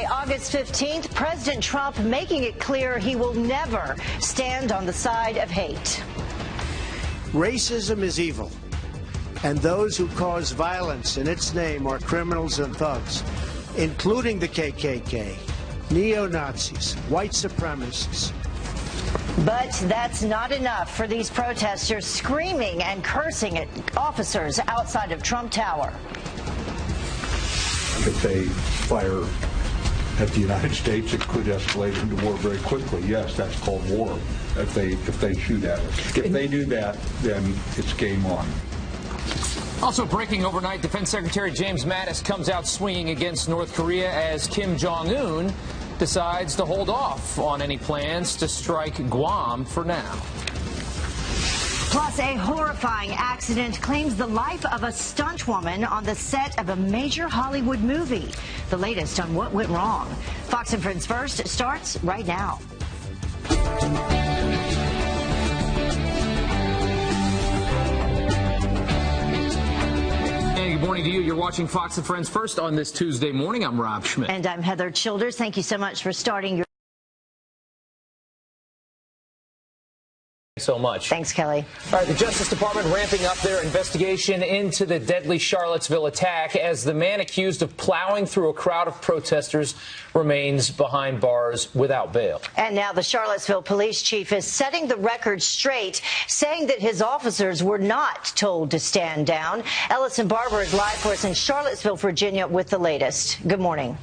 August 15th, President Trump making it clear he will never stand on the side of hate. Racism is evil, and those who cause violence in its name are criminals and thugs, including the KKK, neo-Nazis, white supremacists. But that's not enough for these protesters screaming and cursing at officers outside of Trump Tower. If they fire at the United States, it could escalate into war very quickly. Yes, that's called war. If they shoot at us, if they do that, then it's game on. Also breaking overnight, Defense Secretary James Mattis comes out swinging against North Korea as Kim Jong-un decides to hold off on any plans to strike Guam for now. Plus, a horrifying accident claims the life of a stunt woman on the set of a major Hollywood movie. The latest on what went wrong. Fox and Friends First starts right now. Good morning to you. You're watching Fox and Friends First on this Tuesday morning. I'm Rob Schmidt. And I'm Heather Childers. Thank you so much for starting your... So much. Thanks, Kelly. All right, the Justice Department ramping up their investigation into the deadly Charlottesville attack as the man accused of plowing through a crowd of protesters remains behind bars without bail. And now the Charlottesville police chief is setting the record straight, saying that his officers were not told to stand down. Ellison Barber is live for us in Charlottesville, Virginia, with the latest. Good morning.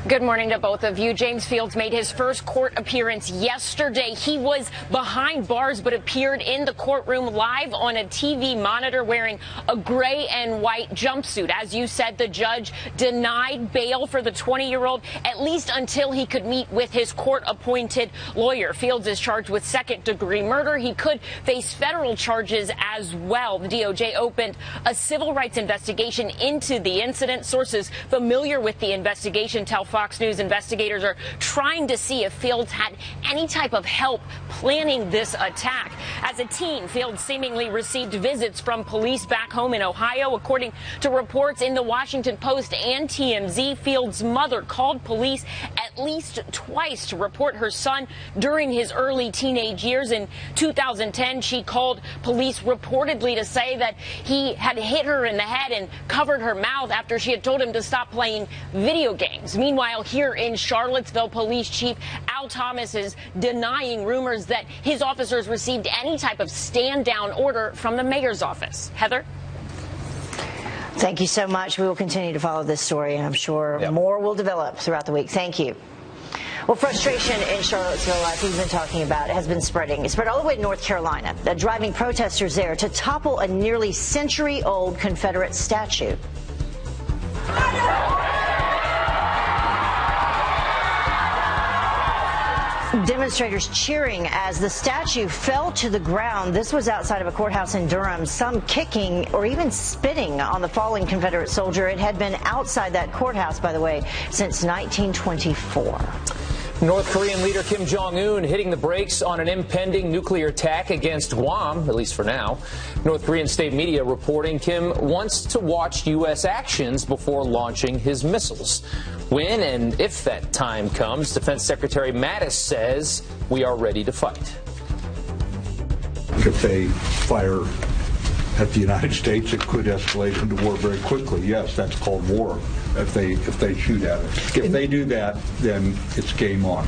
Good morning to both of you. James Fields made his first court appearance yesterday. He was behind bars but appeared in the courtroom live on a TV monitor wearing a gray and white jumpsuit. As you said, the judge denied bail for the 20-year-old, at least until he could meet with his court-appointed lawyer. Fields is charged with second-degree murder. He could face federal charges as well. The DOJ opened a civil rights investigation into the incident. Sources familiar with the investigation tell Fox News investigators are trying to see if Fields had any type of help planning this attack. As a teen, Fields seemingly received visits from police back home in Ohio. According to reports in the Washington Post and TMZ, Fields' mother called police at least twice to report her son during his early teenage years. In 2010, she called police reportedly to say that he had hit her in the head and covered her mouth after she had told him to stop playing video games. Meanwhile, here in Charlottesville, Police Chief Al Thomas is denying rumors that his officers received any type of stand-down order from the mayor's office. Heather? Thank you so much. We will continue to follow this story, and I'm sure more will develop throughout the week. Thank you. Well, frustration in Charlottesville, like we've been talking about, has been spreading. It spread all the way to North Carolina, driving protesters there to topple a nearly century-old Confederate statue. Demonstrators cheering as the statue fell to the ground. This was outside of a courthouse in Durham. Some kicking or even spitting on the fallen Confederate soldier. It had been outside that courthouse, by the way, since 1924. North Korean leader Kim Jong-un hitting the brakes on an impending nuclear attack against Guam, at least for now. North Korean state media reporting Kim wants to watch U.S. actions before launching his missiles. When and if that time comes, Defense Secretary Mattis says we are ready to fight. If they fire at the United States, it could escalate into war very quickly. Yes, that's called war. If they shoot at us, if they do that, then it's game on.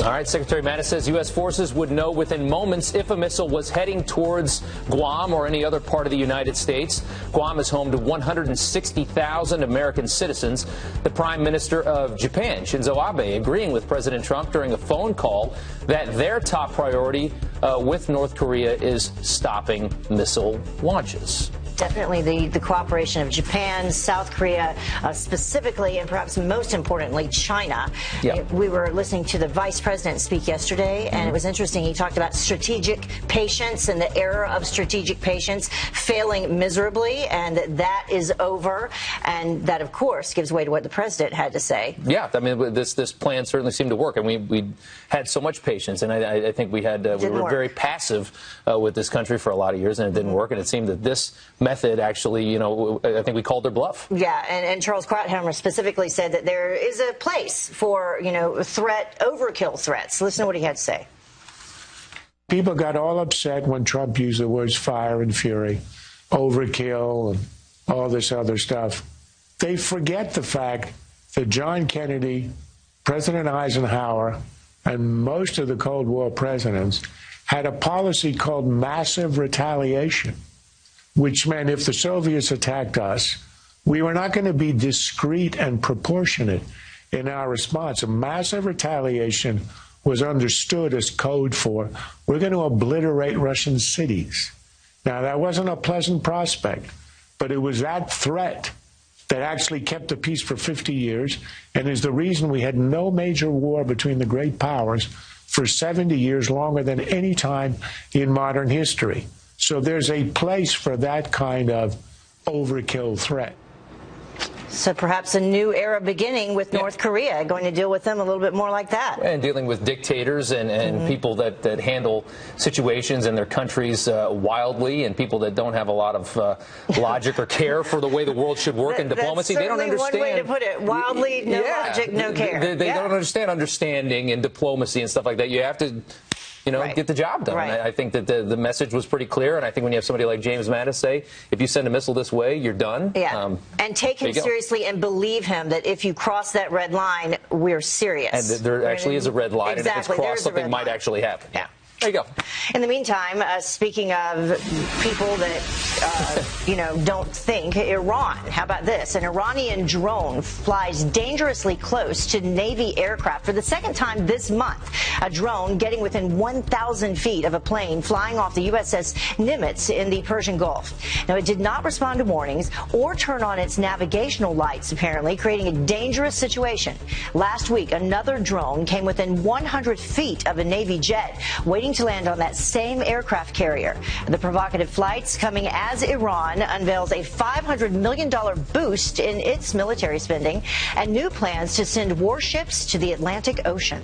All right, Secretary Mattis says U.S. forces would know within moments if a missile was heading towards Guam or any other part of the United States. Guam is home to 160,000 American citizens. The Prime Minister of Japan, Shinzo Abe, agreeing with President Trump during a phone call that their top priority with North Korea is stopping missile launches. Definitely the cooperation of Japan, South Korea specifically, and perhaps most importantly, China. Yep. We were listening to the vice president speak yesterday, and it was interesting. He talked about strategic patience and the era of strategic patience failing miserably, and that is over. And that, of course, gives way to what the president had to say. Yeah, I mean, this plan certainly seemed to work, and we had so much patience, and I think we were very passive with this country for a lot of years, and it didn't work. And it seemed that this method actually, I think we called their bluff. Yeah, and Charles Krauthammer specifically said that there is a place for, overkill threats. Listen to what he had to say. People got all upset when Trump used the words fire and fury, overkill, and all this other stuff. They forget the fact that John Kennedy, President Eisenhower, and most of the Cold War presidents had a policy called massive retaliation, which meant if the Soviets attacked us, we were not going to be discreet and proportionate in our response. A massive retaliation was understood as code for, we're going to obliterate Russian cities. Now, that wasn't a pleasant prospect, but it was that threat that actually kept the peace for 50 years and is the reason we had no major war between the great powers for 70 years, longer than any time in modern history. So there's a place for that kind of overkill threat. So perhaps a new era beginning with North Korea, going to deal with them a little bit more like that. And dealing with dictators and people that handle situations in their countries wildly, and people that don't have a lot of logic or care for the way the world should work in diplomacy. That's they don't understand. One way to put it. Wildly, no logic, no care. They don't understand understanding and diplomacy and stuff like that. You have to get the job done. Right. And I think that the message was pretty clear, and I think when you have somebody like James Mattis say, if you send a missile this way, you're done. Yeah, and take him seriously and believe him that if you cross that red line, we're serious. And there actually is a red line, exactly. And if it's crossed, something might actually happen. Yeah. There you go. In the meantime, speaking of people that, don't think, Iran. How about this? An Iranian drone flies dangerously close to Navy aircraft for the second time this month. A drone getting within 1,000 feet of a plane flying off the USS Nimitz in the Persian Gulf. Now, it did not respond to warnings or turn on its navigational lights, apparently, creating a dangerous situation. Last week, another drone came within 100 feet of a Navy jet, waiting to land on that same aircraft carrier. The provocative flights coming as Iran unveils a $500 million boost in its military spending and new plans to send warships to the Atlantic Ocean.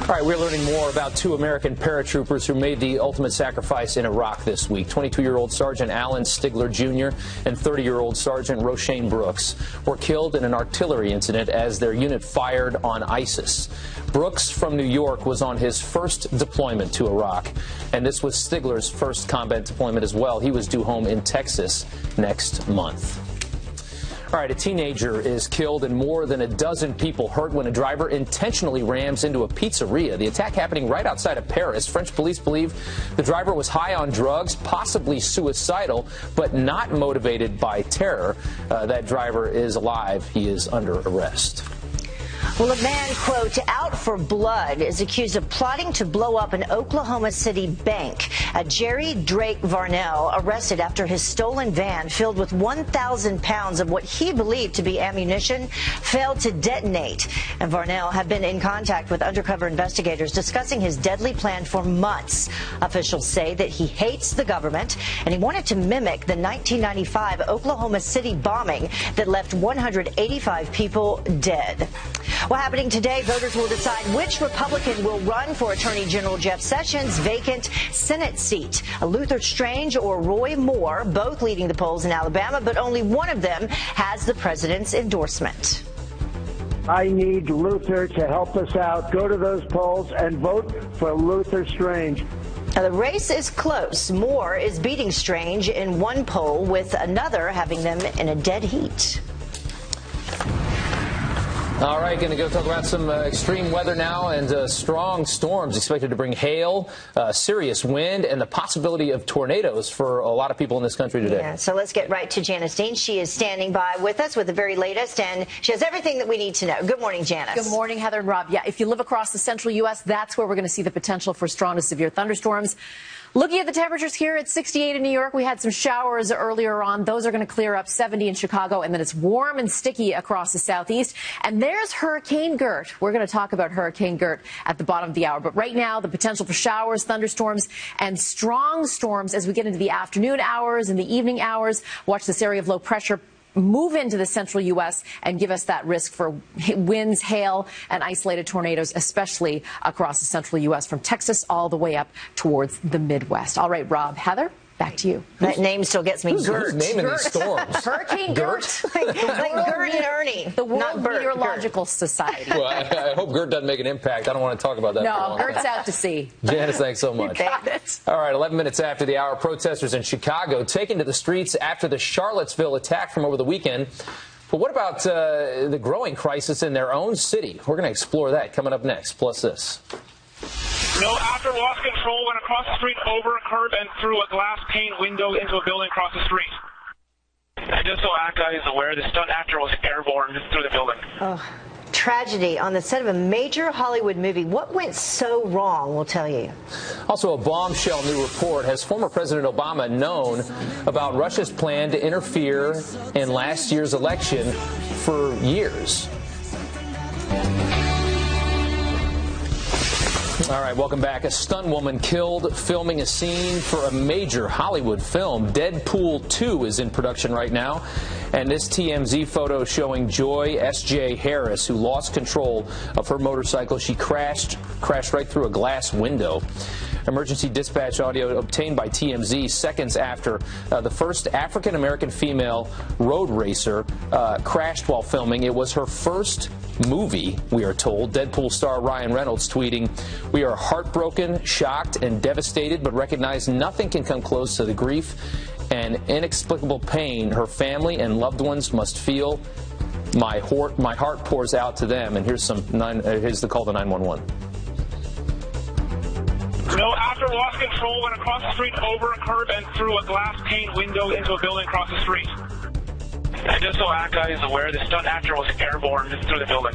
All right, we're learning more about two American paratroopers who made the ultimate sacrifice in Iraq this week. 22-year-old Sergeant Alan Stigler Jr. and 30-year-old Sergeant Roshane Brooks were killed in an artillery incident as their unit fired on ISIS. Brooks from New York was on his first deployment to Iraq, and this was Stigler's first combat deployment as well. He was due home in Texas next month. All right, a teenager is killed and more than a dozen people hurt when a driver intentionally rams into a pizzeria. The attack happening right outside of Paris. French police believe the driver was high on drugs, possibly suicidal, but not motivated by terror. That driver is alive. He is under arrest. Well, a man, quote, out for blood, is accused of plotting to blow up an Oklahoma City bank. Jerry Drake Varnell arrested after his stolen van filled with 1,000 pounds of what he believed to be ammunition failed to detonate. And Varnell had been in contact with undercover investigators discussing his deadly plan for months. Officials say that he hates the government and he wanted to mimic the 1995 Oklahoma City bombing that left 185 people dead. Well, happening today, voters will decide which Republican will run for Attorney General Jeff Sessions' vacant Senate seat. Luther Strange or Roy Moore, both leading the polls in Alabama, but only one of them has the president's endorsement. I need Luther to help us out. Go to those polls and vote for Luther Strange. Now, the race is close. Moore is beating Strange in one poll, with another having them in a dead heat. All right, going to go talk about some extreme weather now, and strong storms expected to bring hail, serious wind, and the possibility of tornadoes for a lot of people in this country today. Yeah, so let's get right to Janice Dean. She is standing by with us with the very latest, and she has everything that we need to know. Good morning, Janice. Good morning, Heather and Rob. Yeah, if you live across the central U.S., that's where we're going to see the potential for strong to severe thunderstorms. Looking at the temperatures here at 68 in New York, we had some showers earlier on. Those are going to clear up. 70 in Chicago, and then it's warm and sticky across the southeast. And there's Hurricane Gert. We're going to talk about Hurricane Gert at the bottom of the hour. But right now, the potential for showers, thunderstorms, and strong storms as we get into the afternoon hours and the evening hours. Watch this area of low pressure move into the central U.S. and give us that risk for winds, hail, and isolated tornadoes, especially across the central U.S. from Texas all the way up towards the Midwest. All right, Rob, Heather? Back to you. That name still gets me. Who's naming these storms? Hurricane Gert. like Gert and Ernie. The World Bert, Meteorological Society. Well, I hope Gert doesn't make an impact. I don't want to talk about that. No, Gert's out to sea. Janice, thanks so much. You got it. All right, 11 minutes after the hour, protesters in Chicago taken to the streets after the Charlottesville attack from over the weekend. But what about the growing crisis in their own city? We're going to explore that coming up next, plus this. No, after lost control, went across the street, over a curb, and through a glass pane window into a building across the street. And just so ACA is aware, the stunt actor was airborne through the building. Oh, tragedy on the set of a major Hollywood movie. What went so wrong? We'll tell you. Also, a bombshell new report has former President Obama known about Russia's plan to interfere in last year's election for years. All right, welcome back. A stunt woman killed filming a scene for a major Hollywood film. Deadpool 2 is in production right now. And this TMZ photo showing Joy S.J. Harris, who lost control of her motorcycle. She crashed right through a glass window. Emergency dispatch audio obtained by TMZ seconds after the first African-American female road racer crashed while filming. It was her first movie, we are told. Deadpool star Ryan Reynolds tweeting, "We are heartbroken, shocked, and devastated, but recognize nothing can come close to the grief and inexplicable pain her family and loved ones must feel. My heart pours out to them." And here's the call to 911. No, after lost control, went across the street, over a curb, and through a glass pane window into a building across the street. And just so ACA is aware, the stunt actor was airborne through the building.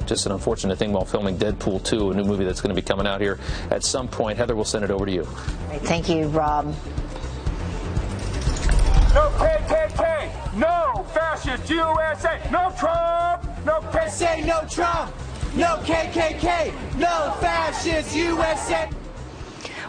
Just an unfortunate thing while filming Deadpool 2, a new movie that's going to be coming out here at some point. Heather, we'll send it over to you. Right, thank you, Rob. No KKK, no fascist USA, no Trump, no KKK. Say no Trump, no KKK, no fascist USA.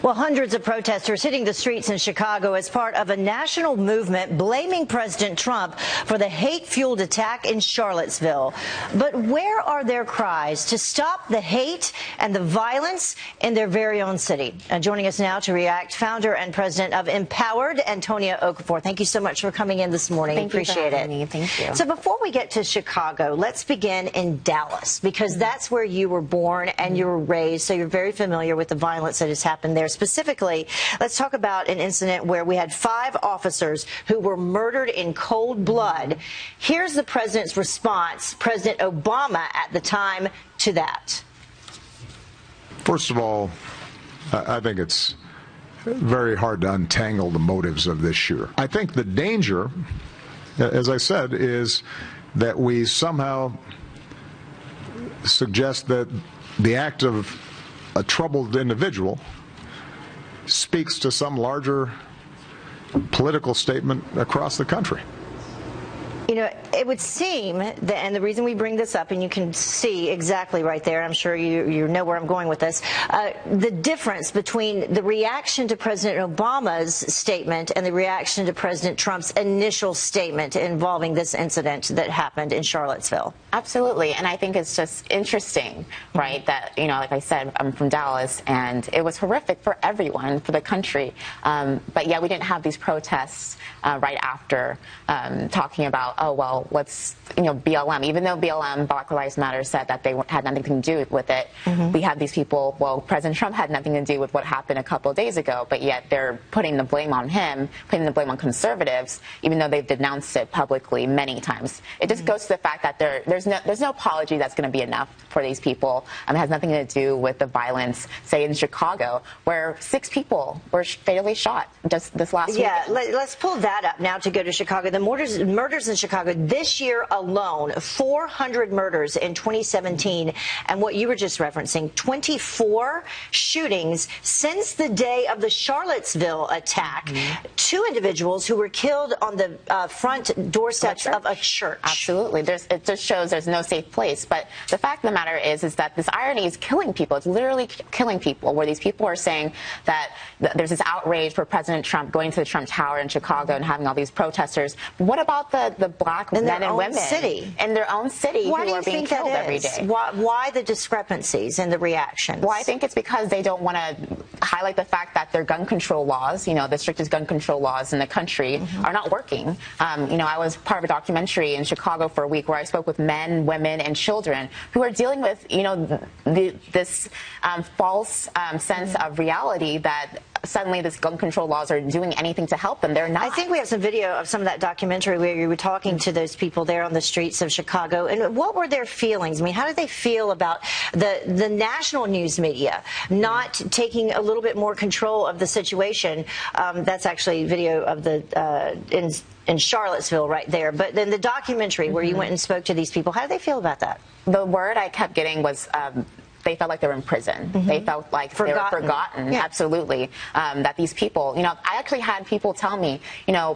Well, hundreds of protesters hitting the streets in Chicago as part of a national movement blaming President Trump for the hate-fueled attack in Charlottesville. But where are their cries to stop the hate and the violence in their very own city? Joining us now to react, founder and president of Empowered, Antonia Okafor. Thank you so much for coming in this morning. Appreciate it. Thank you. So before we get to Chicago, let's begin in Dallas, because that's where you were born and you were raised, so you're very familiar with the violence that has happened there. Specifically, let's talk about an incident where we had 5 officers who were murdered in cold blood. Here's the president's response, President Obama at the time, to that. First of all, I think it's very hard to untangle the motives of this shooter. I think the danger, as I said, is that we somehow suggest that the act of a troubled individual speaks to some larger political statement across the country. You know, it would seem that, and the reason we bring this up, and you can see exactly right there, I'm sure you know where I'm going with this, the difference between the reaction to President Obama's statement and the reaction to President Trump's initial statement involving this incident that happened in Charlottesville. Absolutely, and I think it's just interesting, right, that, you know, like I said, I'm from Dallas, and it was horrific for everyone, for the country, but yeah, we didn't have these protests right after talking about, oh, well, let's, you know, BLM, even though BLM, Black Lives Matter, said that they had nothing to do with it, we have these people, well, President Trump had nothing to do with what happened a couple of days ago, but yet they're putting the blame on him, putting the blame on conservatives, even though they've denounced it publicly many times. It just goes to the fact that there's no apology that's going to be enough for these people. It has nothing to do with the violence, say, in Chicago, where 6 people were fatally shot just this last week. Yeah, let's pull that up now to go to Chicago. The murders in Chicago this year alone, 400 murders in 2017, and what you were just referencing, 24 shootings since the day of the Charlottesville attack. 2 individuals who were killed on the front doorsteps of a church. Absolutely. It just shows there's no safe place. But the fact of the matter is that this irony is killing people. It's literally killing people, where these people are saying that there's this outrage for President Trump going to the Trump Tower in Chicago and having all these protesters. What about the black men and women in their own city who are being killed every day? Why the discrepancies in the reaction? Well, I think it's because they don't want to highlight the fact that their gun control laws, the strictest gun control laws in the country, are not working. I was part of a documentary in Chicago for a week where I spoke with men, women, and children who are dealing with, this false sense of reality that suddenly these gun control laws are doing anything to help them. They're not. I think we have some video of some of that documentary where you were talking to those people there on the streets of Chicago. And what were their feelings? I mean, how did they feel about the national news media not taking a little bit more control of the situation? That's actually video of the in Charlottesville right there. But then the documentary where you went and spoke to these people, how did they feel about that? The word I kept getting was they felt like they were in prison. They felt like they were forgotten, absolutely. That these people, I actually had people tell me,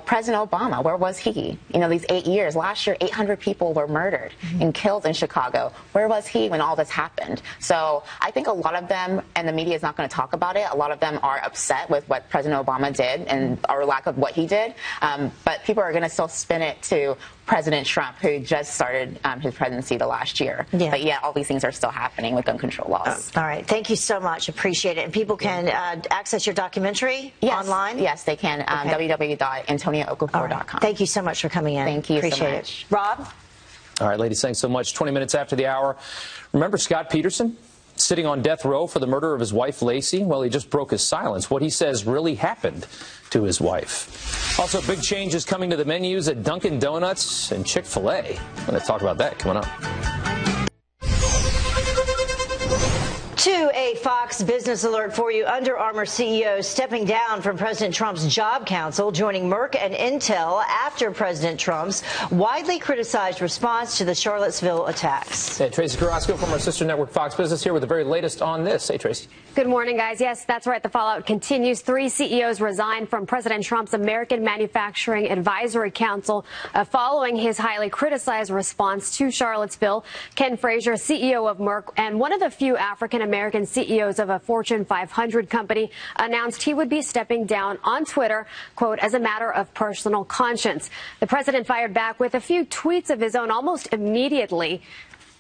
President Obama, where was he? These 8 years. Last year, 800 people were murdered and killed in Chicago. Where was he when all this happened? So I think a lot of them, and the media is not going to talk about it, a lot of them are upset with what President Obama did and our lack of what he did. But people are going to still spin it to President Trump, who just started his presidency the last year. But yet all these things are still happening with gun control laws. All right. Thank you so much. Appreciate it. And people can access your documentary online? Yes, they can. www.antoniaokafor.com. Right. Thank you so much for coming in. Thank you Appreciate so much. It. Rob? All right, ladies, thanks so much. 20 minutes after the hour. Remember Scott Peterson? Sitting on death row for the murder of his wife, Lacey? Well, he just broke his silence. What he says really happened to his wife. Also, big changes coming to the menus at Dunkin' Donuts and Chick-fil-A. I'm going to talk about that coming up. To a Fox Business Alert for you. Under Armour CEO stepping down from President Trump's job council, joining Merck and Intel after President Trump's widely criticized response to the Charlottesville attacks. Hey, Tracy Carrasco from our sister network Fox Business here with the very latest on this. Hey, Tracy. Good morning, guys. Yes, that's right. The fallout continues. 3 CEOs resigned from President Trump's American Manufacturing Advisory Council following his highly criticized response to Charlottesville. Ken Frazier, CEO of Merck and one of the few African-American CEOs of a Fortune 500 company, announced he would be stepping down on Twitter, quote, as a matter of personal conscience. The president fired back with a few tweets of his own almost immediately.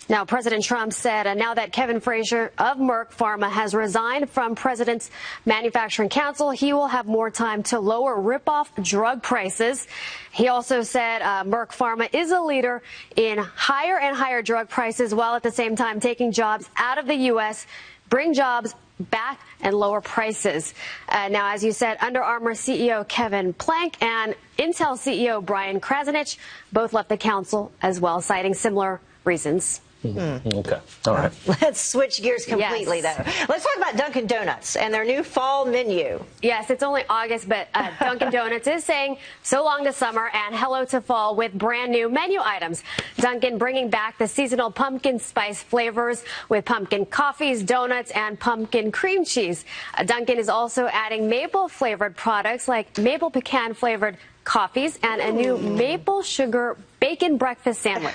Now, President Trump said now that Kevin Frazier of Merck Pharma has resigned from President's Manufacturing Council, he will have more time to lower rip-off drug prices. He also said Merck Pharma is a leader in higher and higher drug prices while at the same time taking jobs out of the U.S., bring jobs back and lower prices. Now, as you said, Under Armour CEO Kevin Plank and Intel CEO Brian Krasnich both left the council as well, citing similar reasons. Okay. All right. Let's switch gears completely, though. Let's talk about Dunkin' Donuts and their new fall menu. Yes, it's only August, but Dunkin' Donuts is saying so long to summer and hello to fall with brand new menu items. Dunkin' bringing back the seasonal pumpkin spice flavors with pumpkin coffees, donuts, and pumpkin cream cheese. Dunkin' is also adding maple-flavored products like maple pecan-flavored coffees and a new maple sugar bacon breakfast sandwich.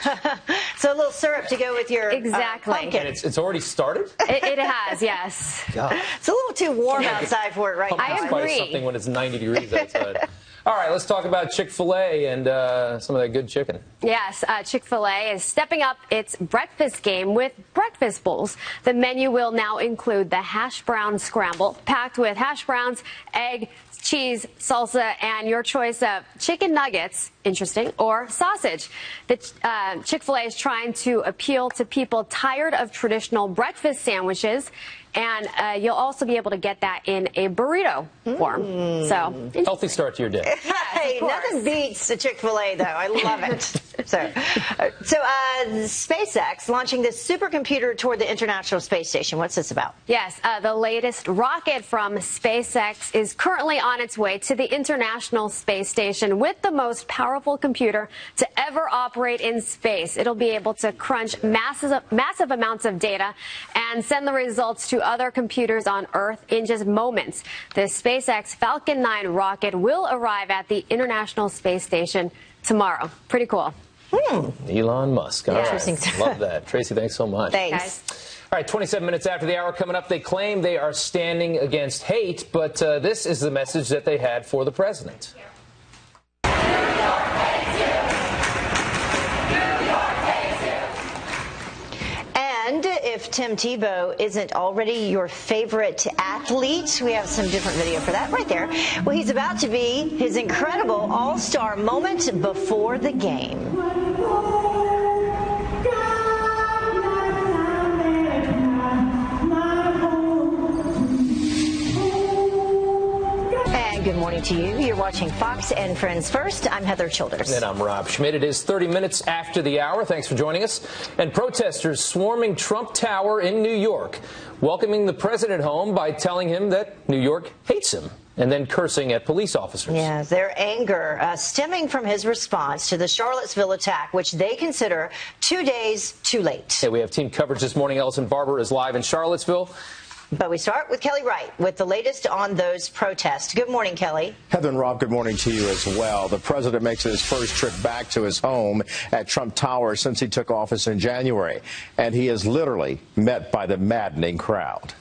So a little syrup to go with your pumpkin. And it's already started? It has, yes. God. It's a little too warm outside for it right now. I agree. Something when it's 90 degrees outside. All right, let's talk about Chick-fil-A and some of that good chicken. Yes, Chick-fil-A is stepping up its breakfast game with breakfast bowls. The menu will now include the hash brown scramble, packed with hash browns, egg, cheese, salsa, and your choice of chicken nuggets, interesting, or sausage. The Chick-fil-A is trying to appeal to people tired of traditional breakfast sandwiches, and you'll also be able to get that in a burrito form. So healthy start to your day. Hey, nothing beats a Chick-fil-A, though. I love it. So SpaceX launching this supercomputer toward the International Space Station. What's this about? Yes, the latest rocket from SpaceX is currently on its way to the International Space Station with the most powerful computer to ever operate in space. It'll be able to crunch massive amounts of data and send the results to other computers on Earth in just moments. The SpaceX Falcon 9 rocket will arrive at the International Space Station tomorrow. Pretty cool. Elon Musk. All Yes. right. Love that. Tracy, thanks so much. Thanks. All right, 27 minutes after the hour coming up, they claim they are standing against hate, but this is the message that they had for the president. And if if Tim Tebow isn't already your favorite athlete. We have some different video for that right there. Well, he's about to be his incredible all-star moment before the game. Good morning to you. You're watching Fox and Friends First. I'm Heather Childers. And I'm Rob Schmidt. It is 30 minutes after the hour. Thanks for joining us. And protesters swarming Trump Tower in New York, welcoming the president home by telling him that New York hates him, and then cursing at police officers. Yeah, their anger stemming from his response to the Charlottesville attack, which they consider 2 days too late. Hey, we have team coverage this morning. Ellison Barber is live in Charlottesville. But we start with Kelly Wright with the latest on those protests. Good morning, Kelly. Heather and Rob, good morning to you as well. The president makes his first trip back to his home at Trump Tower since he took office in January, and he is literally met by the maddening crowd.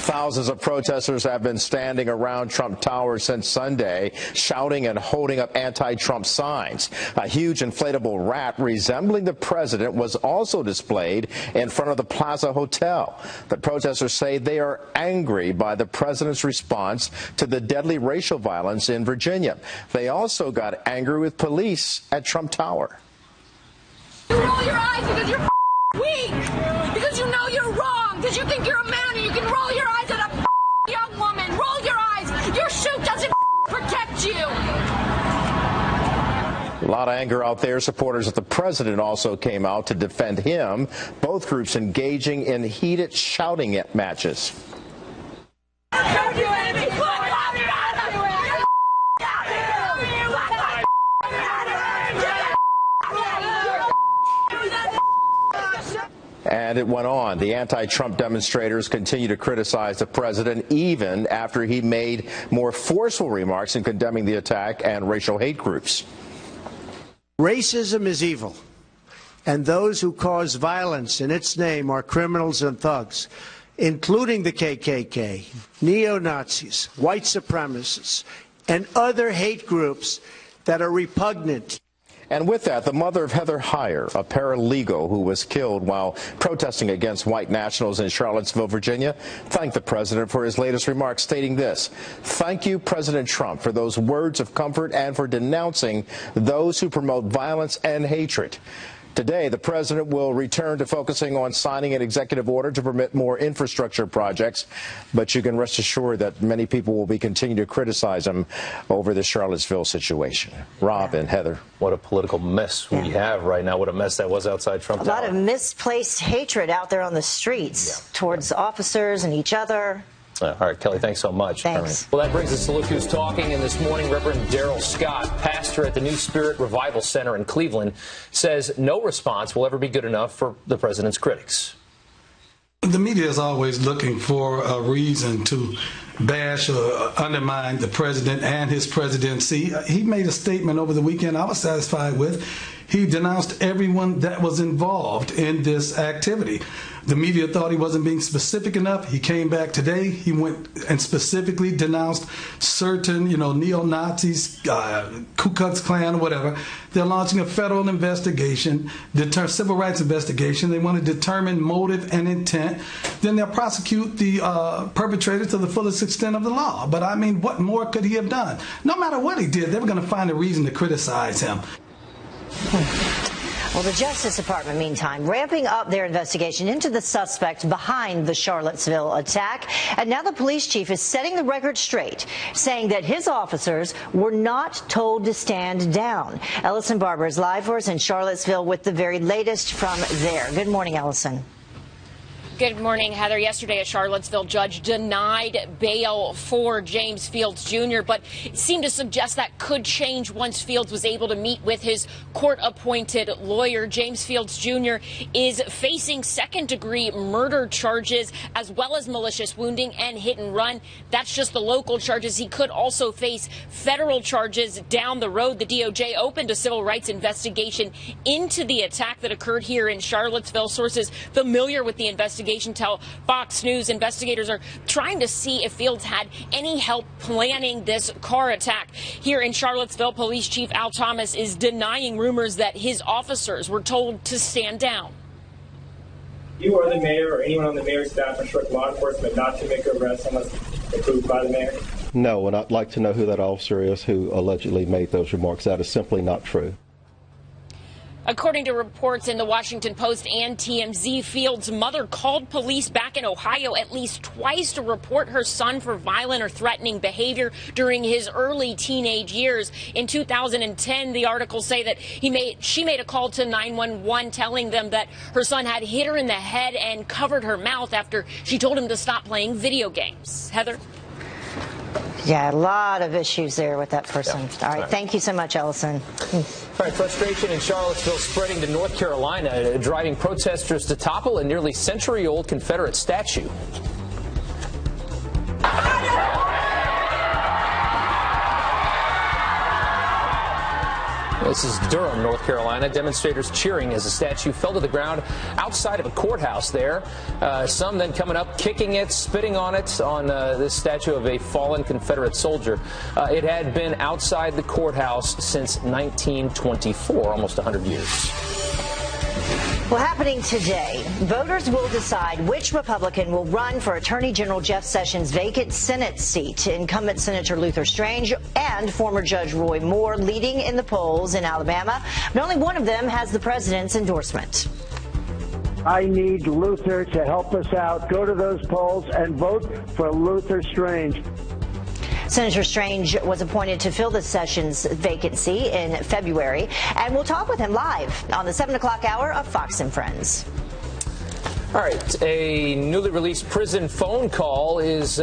Thousands of protesters have been standing around Trump Tower since Sunday, shouting and holding up anti-Trump signs. A huge inflatable rat resembling the president was also displayed in front of the Plaza Hotel. The protesters say they are angry by the president's response to the deadly racial violence in Virginia. They also got angry with police at Trump Tower. You roll your eyes because you're weak, because you know you're wrong, because you think you're a man and you can roll your eyes at a young woman. Roll your eyes. Your shoe doesn't protect you. A lot of anger out there. Supporters of the president also came out to defend him, both groups engaging in heated shouting at matches. And it went on. The anti-Trump demonstrators continue to criticize the president even after he made more forceful remarks in condemning the attack and racial hate groups. Racism is evil, and those who cause violence in its name are criminals and thugs, including the KKK, neo-Nazis, white supremacists, and other hate groups that are repugnant. And with that, the mother of Heather Heyer, a paralegal who was killed while protesting against white nationals in Charlottesville, Virginia, thanked the president for his latest remarks, stating this: "Thank you, President Trump, for those words of comfort and for denouncing those who promote violence and hatred." Today, the president will return to focusing on signing an executive order to permit more infrastructure projects. But you can rest assured that many people will be continuing to criticize him over the Charlottesville situation. Rob and Heather. What a political mess we have right now. What a mess that was outside Trump Tower. A lot of misplaced hatred out there on the streets towards officers and each other. All right, Kelly, thanks so much. Thanks. Well, that brings us to Look Who's Talking. And this morning, Reverend Darrell Scott, pastor at the New Spirit Revival Center in Cleveland, says no response will ever be good enough for the president's critics. The media is always looking for a reason to bash or undermine the president and his presidency. He made a statement over the weekend I was satisfied with. He denounced everyone that was involved in this activity. The media thought he wasn't being specific enough. He came back today. He went and specifically denounced certain, neo-Nazis, Ku Klux Klan or whatever. They're launching a federal investigation, civil rights investigation. They want to determine motive and intent. Then they'll prosecute the perpetrator to the fullest extent of the law. But I mean, what more could he have done? No matter what he did, they were going to find a reason to criticize him. Well, the Justice Department, meantime, ramping up their investigation into the suspect behind the Charlottesville attack. And now the police chief is setting the record straight, saying that his officers were not told to stand down. Ellison Barber is live for us in Charlottesville with the very latest from there. Good morning, Ellison. Good morning, Heather. Yesterday, a Charlottesville judge denied bail for James Fields Jr., but it seemed to suggest that could change once Fields was able to meet with his court-appointed lawyer. James Fields Jr. is facing second-degree murder charges as well as malicious wounding and hit and run. That's just the local charges. He could also face federal charges down the road. The DOJ opened a civil rights investigation into the attack that occurred here in Charlottesville. Sources familiar with the investigation investigation tell Fox News investigators are trying to see if Fields had any help planning this car attack. Here in Charlottesville, Police Chief Al Thomas is denying rumors that his officers were told to stand down. You or the mayor or anyone on the mayor's staff instruct law enforcement not to make arrests unless approved by the mayor? No, and I'd like to know who that officer is who allegedly made those remarks. That is simply not true. According to reports in the Washington Post and TMZ, Fields' mother called police back in Ohio at least twice to report her son for violent or threatening behavior during his early teenage years. In 2010, the articles say that she made a call to 911 telling them that her son had hit her in the head and covered her mouth after she told him to stop playing video games. Heather? Yeah, a lot of issues there with that person. All right, thank you so much, Ellison. All right, frustration in Charlottesville spreading to North Carolina, driving protesters to topple a nearly century-old Confederate statue. This is Durham, North Carolina. Demonstrators cheering as the statue fell to the ground outside of a courthouse there. Some then coming up, kicking it, spitting on it, on this statue of a fallen Confederate soldier. It had been outside the courthouse since 1924, almost 100 years. Well, happening today, voters will decide which Republican will run for Attorney General Jeff Sessions' vacant Senate seat. Incumbent Senator Luther Strange and former Judge Roy Moore leading in the polls in Alabama, but only one of them has the president's endorsement. I need Luther to help us out. Go to those polls and vote for Luther Strange. Senator Strange was appointed to fill the Sessions vacancy in February, and we'll talk with him live on the 7 o'clock hour of Fox and Friends. All right, a newly released prison phone call is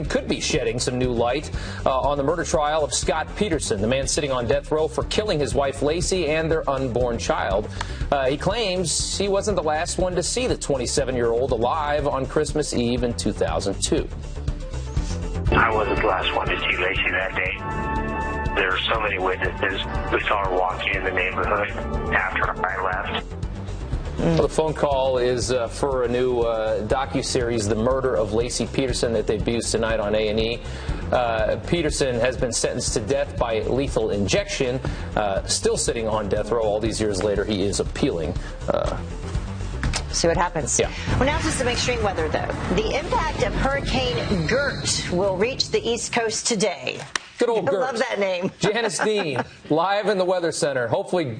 could be shedding some new light on the murder trial of Scott Peterson, the man sitting on death row for killing his wife Lacey and their unborn child. He claims he wasn't the last one to see the 27-year-old alive on Christmas Eve in 2002. I wasn't the last one to see Lacey that day. There are so many witnesses who saw her walking in the neighborhood after I left. Well, the phone call is for a new docuseries, The Murder of Lacey Peterson, that debuts tonight on A&E. Peterson has been sentenced to death by lethal injection. Still sitting on death row all these years later. He is appealing. See what happens. Yeah. Well, now to some extreme weather, though. The impact of Hurricane Gert will reach the East Coast today. Good old Gert. I love that name. Janice Dean, live in the Weather Center. Hopefully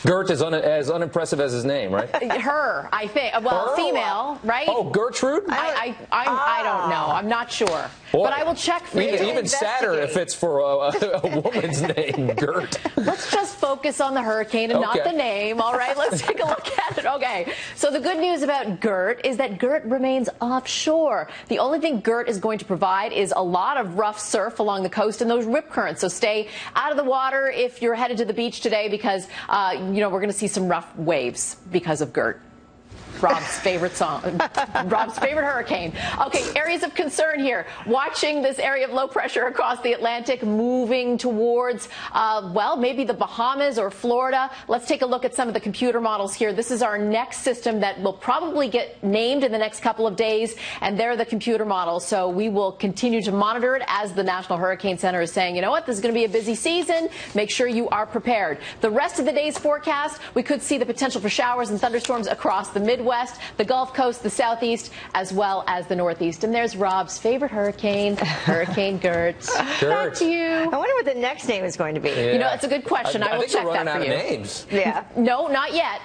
Gert is as unimpressive as his name, right? Her, I think. Well, her? female, right? Oh, Gertrude? I don't know. I'm not sure. Boy, but I will check for you. Even sadder if it's for a woman's name, Gert. Let's just focus on the hurricane and not the name, all right? Let's take a look at it. Okay. So the good news about Gert is that Gert remains offshore. The only thing Gert is going to provide is a lot of rough surf along the coast and those rip currents. So stay out of the water if you're headed to the beach today because, we're going to see some rough waves because of Gert. Rob's favorite song, Rob's favorite hurricane. Okay, areas of concern here. Watching this area of low pressure across the Atlantic moving towards, maybe the Bahamas or Florida. Let's take a look at some of the computer models here. This is our next system that will probably get named in the next couple of days, and they're the computer models. So we will continue to monitor it as the National Hurricane Center is saying, you know what, this is going to be a busy season. Make sure you are prepared. The rest of the day's forecast, we could see the potential for showers and thunderstorms across the Midwest, the Gulf Coast, the Southeast, as well as the Northeast. And there's Rob's favorite hurricane, Hurricane Gert. Back to you. I wonder what the next name is going to be. Yeah. You know, it's a good question. I will check that for you. I think we're running out of names. Yeah. No, not yet.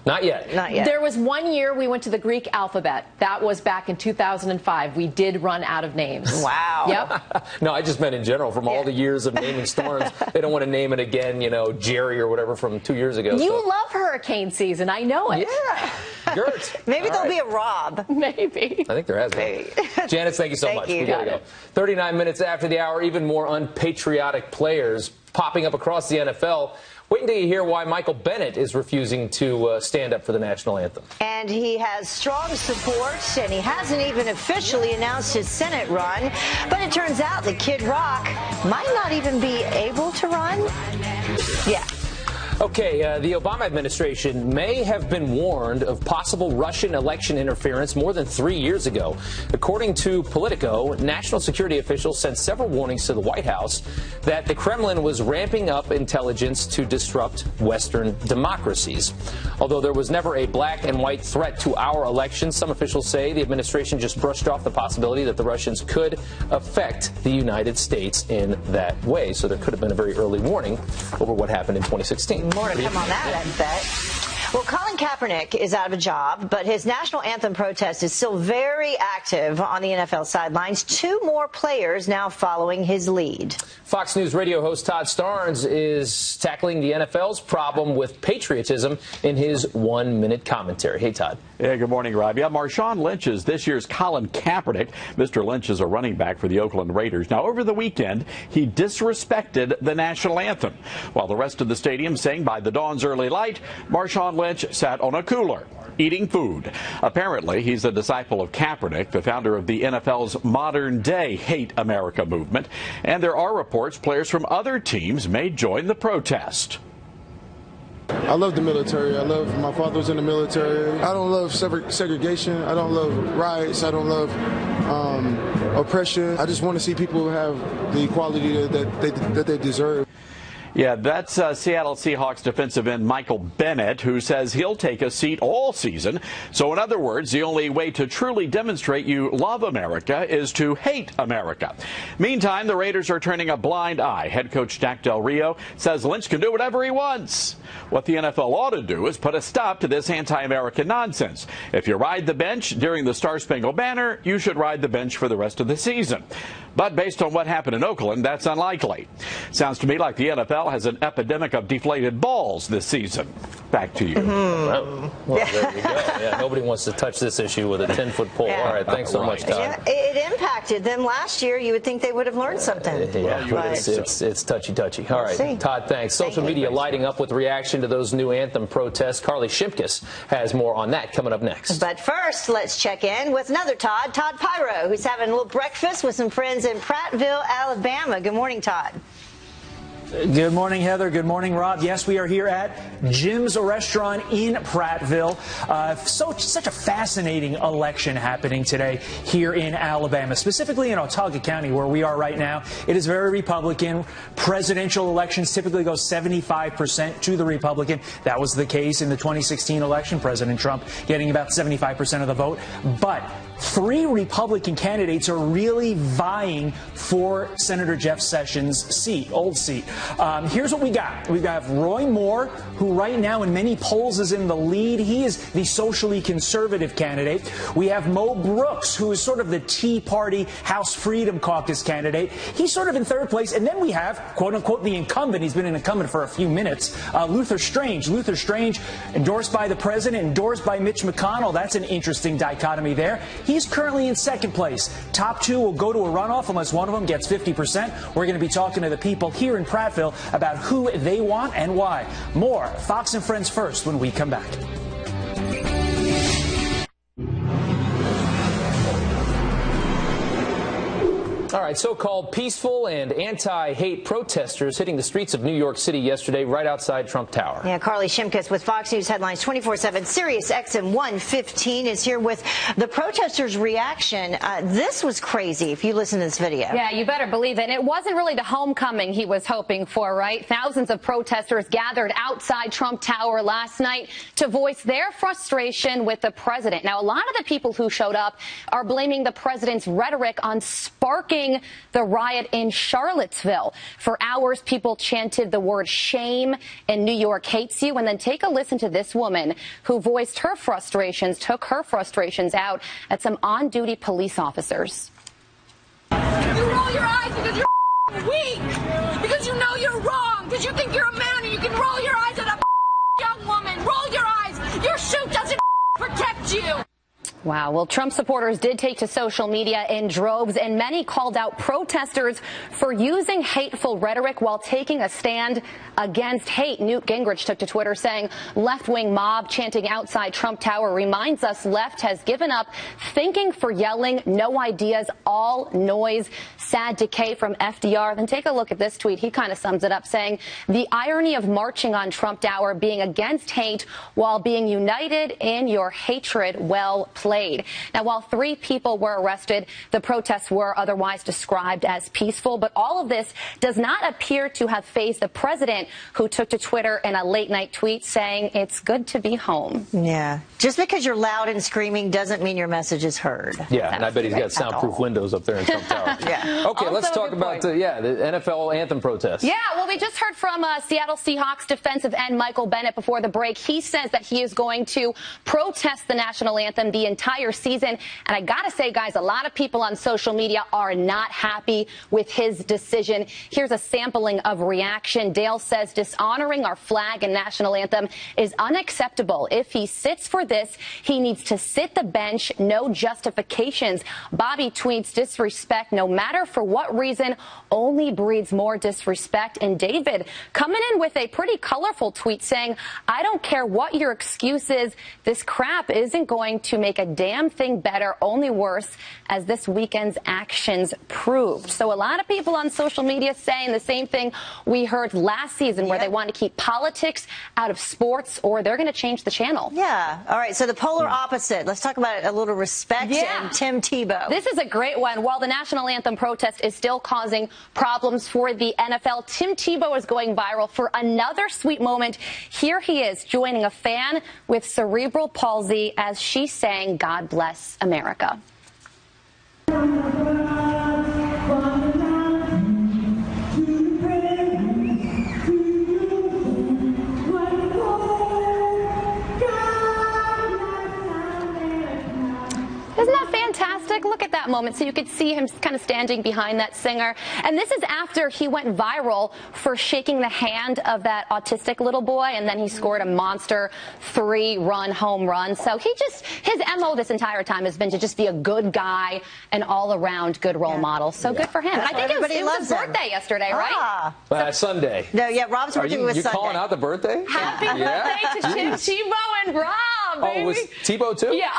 Not yet. Not yet. There was 1 year we went to the Greek alphabet. That was back in 2005. We did run out of names. Wow. Yep. No, I just meant in general, from all the years of naming storms. They don't want to name it again, Jerry or whatever from 2 years ago. You love hurricane season. I know it. Yeah. Gert. Maybe there'll be a Rob. Maybe. I think there has been. Janice, thank you so much. We gotta go. 39 minutes after the hour, even more unpatriotic players popping up across the NFL. Wait until you hear why Michael Bennett is refusing to stand up for the national anthem. And he has strong support, and he hasn't even officially announced his Senate run. But it turns out that Kid Rock might not even be able to run. Yeah. Okay, the Obama administration may have been warned of possible Russian election interference more than 3 years ago. According to Politico, national security officials sent several warnings to the White House that the Kremlin was ramping up intelligence to disrupt Western democracies. Although there was never a black and white threat to our elections, some officials say the administration just brushed off the possibility that the Russians could affect the United States in that way. So there could have been a very early warning over what happened in 2016. More to come on that, I bet. Well, Colin Kaepernick is out of a job, but his national anthem protest is still very active on the NFL sidelines. 2 more players now following his lead. Fox News radio host Todd Starnes is tackling the NFL's problem with patriotism in his 1-minute commentary. Hey, Todd. Yeah, good morning, Rob. Yeah, Marshawn Lynch is this year's Colin Kaepernick. Mr. Lynch is a running back for the Oakland Raiders. Now, over the weekend, he disrespected the national anthem. While the rest of the stadium sang By the Dawn's Early Light, Marshawn Lynch sat on a cooler, eating food. Apparently, he's a disciple of Kaepernick, the founder of the NFL's modern-day Hate America movement. And there are reports players from other teams may join the protest. I love the military. My father was in the military. I don't love segregation. I don't love riots. I don't love oppression. I just want to see people have the equality that they deserve. Yeah, that's Seattle Seahawks defensive end Michael Bennett, who says he'll take a seat all season. So in other words, the only way to truly demonstrate you love America is to hate America. Meantime, the Raiders are turning a blind eye. Head coach Jack Del Rio says Lynch can do whatever he wants. What the NFL ought to do is put a stop to this anti-American nonsense. If you ride the bench during the Star-Spangled Banner, you should ride the bench for the rest of the season. But based on what happened in Oakland, that's unlikely. Sounds to me like the NFL has an epidemic of deflated balls this season. Back to you. Well, there you go. Yeah, nobody wants to touch this issue with a 10-foot pole. Yeah. All right, thanks so much, Todd. Yeah, it impacted them last year. You would think they would have learned something. Yeah, but it's touchy-touchy. All right, Todd, thanks. Social media lighting up with reaction to those new anthem protests. Carly Shimkus has more on that coming up next. But first, let's check in with another Todd Pyro, who's having a little breakfast with some friends in Prattville, Alabama. Good morning, Todd. Good morning, Heather. Good morning, Rob. Yes, we are here at Jim's Restaurant in Prattville. Such a fascinating election happening today here in Alabama, specifically in Autauga County, where we are right now. It is very Republican. Presidential elections typically go 75% to the Republican. That was the case in the 2016 election, President Trump getting about 75% of the vote. But 3 Republican candidates are really vying for Senator Jeff Sessions' seat, old seat. Here's what we got. We got Roy Moore, who right now in many polls is in the lead. He is the socially conservative candidate. We have Mo Brooks, who is sort of the Tea Party House Freedom Caucus candidate. He's sort of in third place. And then we have, quote unquote, the incumbent. He's been an incumbent for a few minutes. Luther Strange. Luther Strange, endorsed by the president, endorsed by Mitch McConnell. That's an interesting dichotomy there. He's currently in second place. Top 2 will go to a runoff unless one of them gets 50%. We're going to be talking to the people here in Prattville about who they want and why. More Fox and Friends first when we come back. All right, so-called peaceful and anti-hate protesters hitting the streets of New York City yesterday right outside Trump Tower. Yeah, Carly Shimkus with Fox News Headlines 24/7. Sirius XM 115 is here with the protesters' reaction. This was crazy if you listen to this video. Yeah, you better believe it. It wasn't really the homecoming he was hoping for, right? Thousands of protesters gathered outside Trump Tower last night to voice their frustration with the president. Now, a lot of the people who showed up are blaming the president's rhetoric on sparking the riot in Charlottesville. For hours, people chanted the word shame and New York hates you. And then take a listen to this woman who voiced her frustrations, took her frustrations out at some on-duty police officers. You roll your eyes because you're weak, because you know you're wrong, because you think you're a man and you can roll your eyes at a young woman. Roll your eyes. Your shoe doesn't protect you. Wow. Well, Trump supporters did take to social media in droves, and many called out protesters for using hateful rhetoric while taking a stand against hate. Newt Gingrich took to Twitter saying, left-wing mob chanting outside Trump Tower reminds us left has given up thinking for yelling, no ideas, all noise. Sad decay from FDR. Then take a look at this tweet. He kind of sums it up, saying, the irony of marching on Trump Tower, being against hate while being united in your hatred, well played. Now, while 3 people were arrested, the protests were otherwise described as peaceful. But all of this does not appear to have fazed the president, who took to Twitter in a late-night tweet saying it's good to be home. Yeah. Just because you're loud and screaming doesn't mean your message is heard. Yeah, and I bet he's got soundproof windows up there in Trump Tower. Yeah. Okay, let's talk about the NFL anthem protest. Yeah, well, we just heard from Seattle Seahawks defensive end Michael Bennett before the break. He says that he is going to protest the national anthem the entire season. And I got to say, guys, a lot of people on social media are not happy with his decision. Here's a sampling of reaction. Dale says dishonoring our flag and national anthem is unacceptable. If he sits for this, he needs to sit the bench. No justifications. Bobby tweets, disrespect, no matter for what reason, only breeds more disrespect. And David coming in with a pretty colorful tweet saying, I don't care what your excuse is. This crap isn't going to make a damn thing better, only worse, as this weekend's actions proved. So a lot of people on social media saying the same thing we heard last season, where they want to keep politics out of sports, or they're going to change the channel. Yeah. All right. So the polar opposite. Let's talk about a little respect and Tim Tebow. This is a great one. While the national anthem protest is still causing problems for the NFL, Tim Tebow is going viral for another sweet moment. Here he is joining a fan with cerebral palsy as she sang God Bless America. Isn't that fantastic? Look at that moment. So you could see him kind of standing behind that singer. And this is after he went viral for shaking the hand of that autistic little boy, and then he scored a monster 3-run home run. So his MO this entire time has been to just be a good guy, an all-around good role model. So good for him. That's I think it was his birthday yesterday, right? Sunday. No, yeah, Rob's birthday was Sunday. You calling out the birthday? Happy birthday to Tim Tebow and Rob, baby. Oh, was Tebow too? Yeah.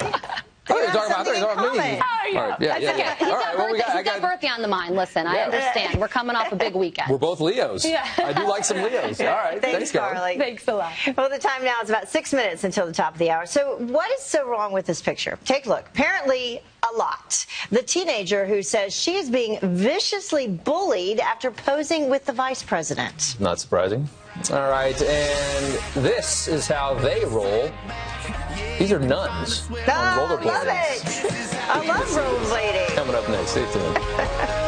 Okay. I thought you were talking about me. Oh, yeah. All right, yeah. He's All right, got birthday, birthday on the mind. Listen, I understand. We're coming off a big weekend. We're both Leos. Yeah. I do like some Leos. All right. Thanks, Carly. Thanks a lot. Well, the time now is about 6 minutes until the top of the hour. So what is so wrong with this picture? Take a look. Apparently, a lot. The teenager who says she is being viciously bullied after posing with the vice president. Not surprising. All right, and this is how they roll. These are nuns on rollerblades. I love it. I love rollerblading. Coming up next, stay tuned.